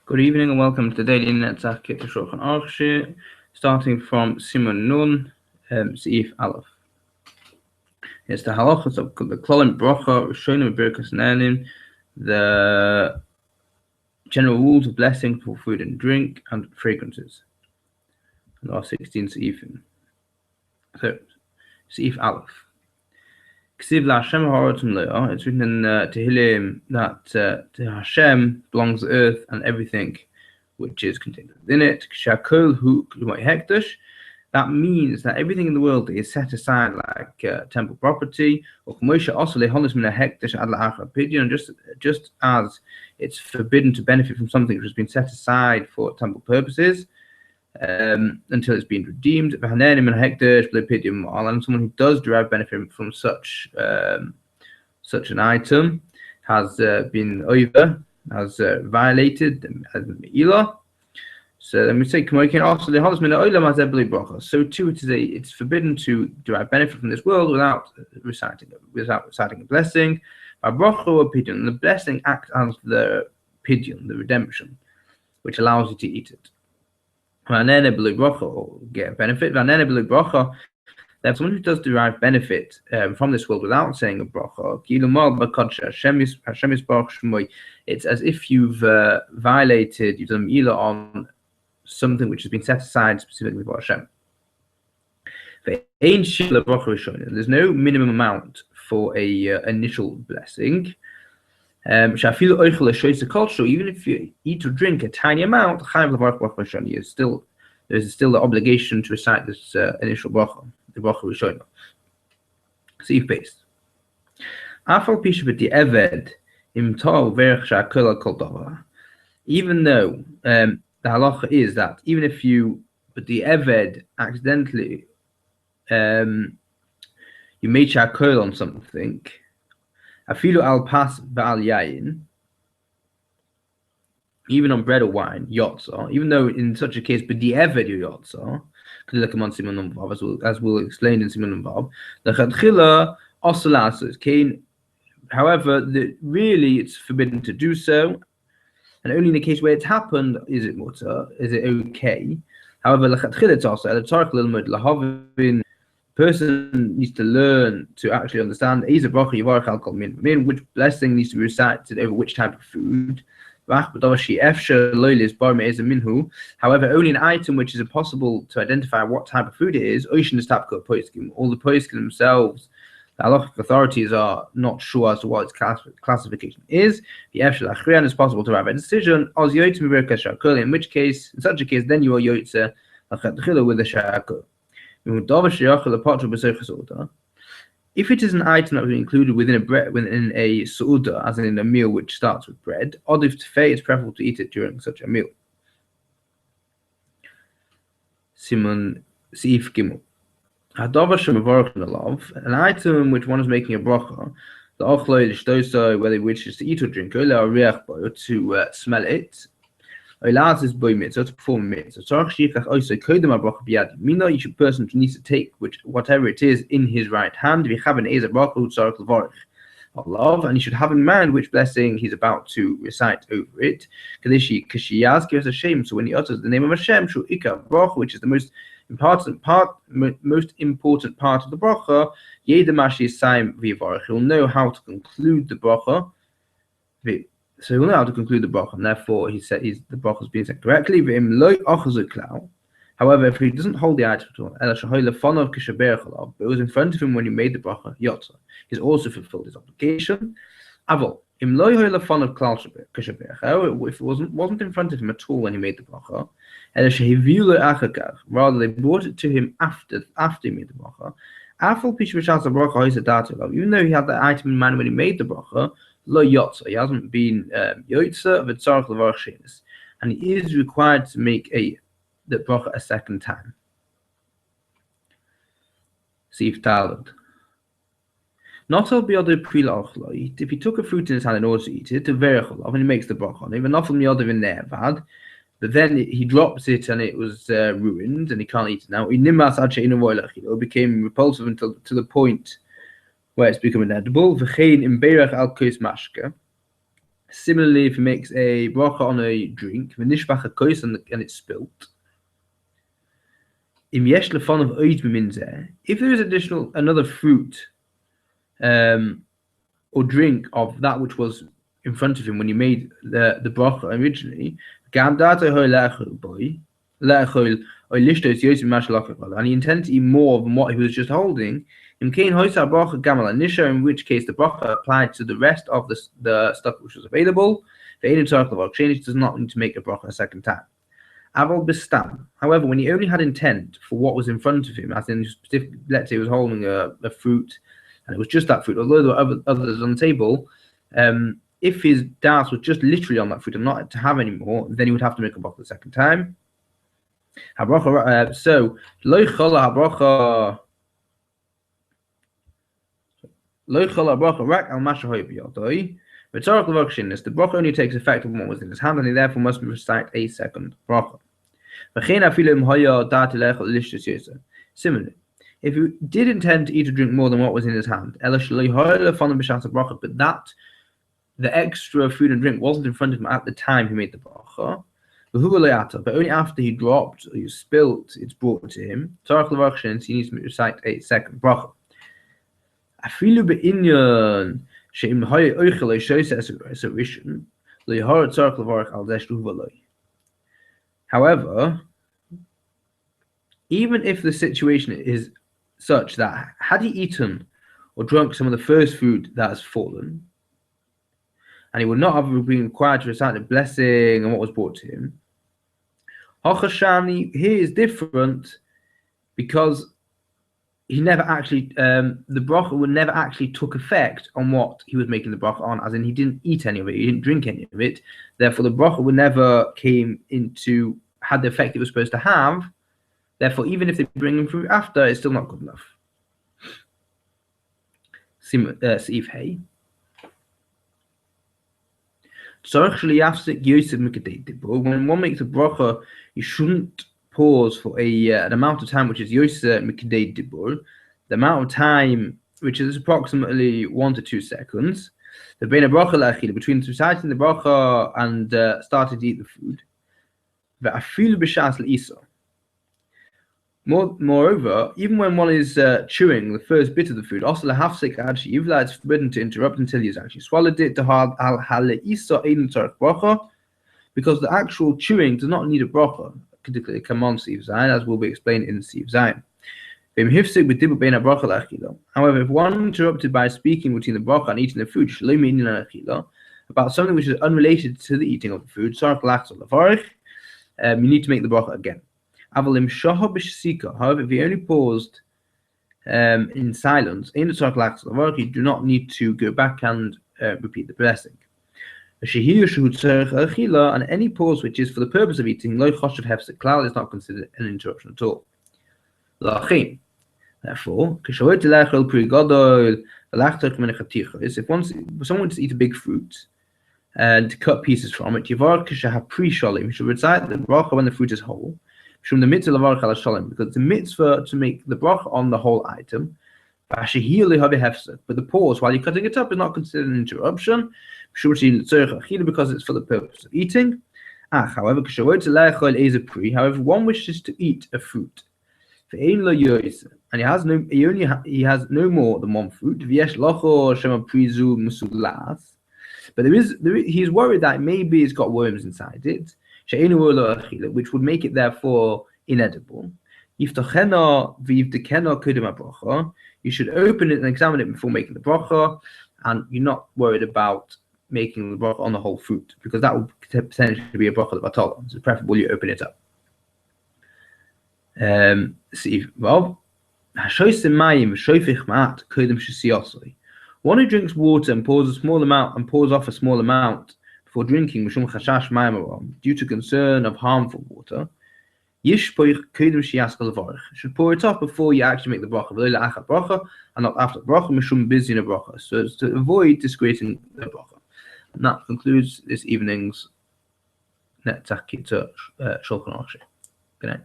Good evening and welcome to the Daily Netzach Kitzur Shulchan Aruch, starting from Siman Nun, Seif Aleph. It's the halachas of the Klolim Bracha, Rishonim Birkas Ne'elim, the general rules of blessing for food and drink and fragrances. And there are 16 Seifim. So, Seif Aleph. Ksiv la Hashem ha'aretzim le'ah. It's written in Tehillim that to Hashem belongs the earth and everything which is contained within it. Kshakol hu k'lumay hekdesh. That means that everything in the world is set aside like temple property. Or k'moshe also lehonos min hekdesh ad la'achar pidyon. Just as it's forbidden to benefit from something which has been set aside for temple purposes, until it's been redeemed. And someone who does derive benefit from such an item has been over, has violated as Me'ilah. So then we say, so too it's forbidden to derive benefit from this world without reciting a blessing. The blessing acts as the pidyon, the redemption, which allows you to eat it. Or get a benefit. There's someone who does derive benefit from this world without saying a bracha. It's as if you've violated, you've done Me'ilah on something which has been set aside specifically for Hashem. There's no minimum amount for a initial blessing. Even if you eat or drink a tiny amount, there's still the obligation to recite this initial bracha, the bracha Rishonah. See paste. Even though the halacha is that even if you, but the eved accidentally, you made shakol on something. Afilu al pas ba'al yayin, even on bread or wine, yotza, even though in such a case, but the eved yotza, as we'll explain in Siman Vav, the chadchila osalasus kain. However, really it's forbidden to do so, and only in the case where it's happened is it mutter, is it okay. However, the chadchila it's also the tzarich lilmud lahavin. Person needs to learn to actually understand which blessing needs to be recited over which type of food. However, only an item which is impossible to identify what type of food it is. All the poskim themselves, the halachic authorities are not sure as to what its classification is. And it's possible to have a decision. In such a case, then you are yotze with the shakol. If it is an item that was included within a su'uda, as in a meal which starts with bread, odif tefei, it's preferable to eat it during such a meal. Siman Seif Gimel. An item which one is making a bracha, the ochloi l'shtoso, whether he wishes to eat or drink, to smell it. To perform a mitzvah. Each person needs to take whatever it is in his right hand. And he should have in mind which blessing he's about to recite over it. Gives a shame. So when he utters the name of Hashem, which is the most important part of the bracha, he'll know how to conclude the bracha. So he'll know how to conclude the bracha, and therefore he said the bracha is being said correctly. However, if he doesn't hold the item at all, but it was in front of him when he made the bracha, yotza, he's also fulfilled his obligation. However, if it wasn't in front of him at all when he made the bracha, rather they brought it to him after he made the bracha. Even though he had the item in mind when he made the bracha, lo yotza, he hasn't been yotza of tzarich levarach shenis, and he is required to make the bracha a second time. Seif Talmud. Not all biyadu prila ochloi. If he took a fruit in his hand in order to eat it, to verecholav, and he makes the bracha on it, even not from the other in ne'evad, but then he drops it and it was ruined and he can't eat it now. It became repulsive until to the point where it's become inedible. Similarly, if he makes a bracha on a drink, and it's spilt, if there is another fruit or drink of that which was in front of him when he made the bracha originally, and he intended to eat more than what he was just holding, in which case the bracha applied to the rest of the stuff which was available. It does not need to make a bracha a second time. However, when he only had intent for what was in front of him, as in let's say he was holding a fruit, and it was just that fruit, although there were others on the table, if his das was just literally on that fruit and not to have any more, then he would have to make a bracha the second time. So, lo chala habracha rak al masha hoy biyadoi. The bracha only takes effect on what was in his hand, and he therefore must recite a second bracha. Similarly, if he did intend to eat or drink more than what was in his hand, but that the extra food and drink wasn't in front of him at the time he made the bracha, but only after he dropped or he spilt, it's brought to him. He needs to recite a second bracha. However, even if the situation is such that had he eaten or drunk some of the first food that has fallen, and he would not have been required to recite the blessing and what was brought to him, Hachashani here is different because he never actually, the bracha would never actually took effect on what he was making the bracha on, as in he didn't eat any of it, he didn't drink any of it. Therefore, the bracha would never had the effect it was supposed to have. Therefore, even if they bring him through after, it's still not good enough. Seif Hey. When one makes a bracha, you shouldn't pause for an amount of time which is Yosef Mikdei Dibur, the amount of time which is approximately 1 to 2 seconds, between reciting the bracha and starting to eat the food. Moreover, even when one is chewing the first bit of the food, also it's forbidden to interrupt until he's actually swallowed it, because the actual chewing does not need a bracha, particularly command Siv Zayin, as will be explained in Siv Zayin. However, if one interrupted by speaking between the bracha and eating the food, about something which is unrelated to the eating of the food, you need to make the bracha again. However, if he only paused in silence, you do not need to go back and repeat the blessing. And any pause which is for the purpose of eating, is not considered an interruption at all. Therefore, if someone wants to eat a big fruit and to cut pieces from it, you should recite the bracha when the fruit is whole, because the mitzvah to make the bracha on the whole item, but the pause while you're cutting it up is not considered an interruption, because it's for the purpose of eating. However, one wishes to eat a fruit, and he has no more than one fruit, but he's worried that maybe it's got worms inside it, which would make it therefore inedible. You should open it and examine it before making the bracha, and you're not worried about making the bracha on the whole fruit, because that would potentially be a bracha of batala. So it's preferable you open it up. One who drinks water and pours off a small amount before drinking, due to concern of harmful water, should pour it off before you actually make the bracha, and not after the bracha, so as to avoid disgracing the bracha. And that concludes this evening's Netzach Kitzur Shulchan. Good night.